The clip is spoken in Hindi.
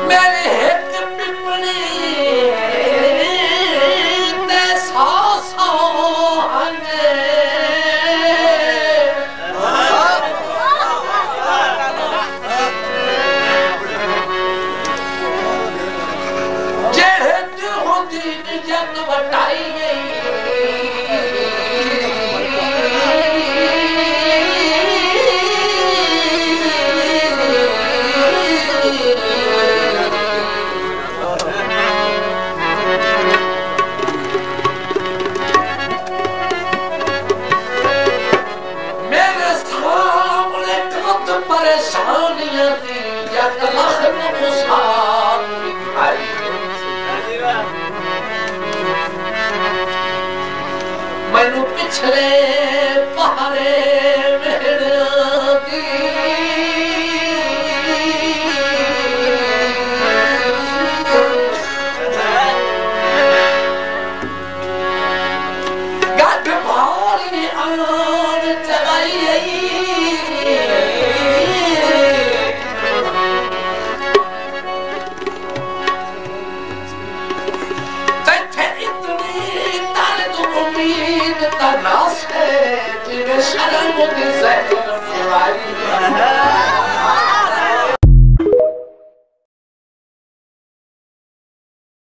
मेरे हित पिपली ते सौ हंगे जेड़े तू होंदी नियत वटाई परेशानियां दी जग लख मुसार मैनू पिछले पहाड़े दी गठ भारी आन चलाई Nass है जिन्हें शर्म की ज़हर फुराई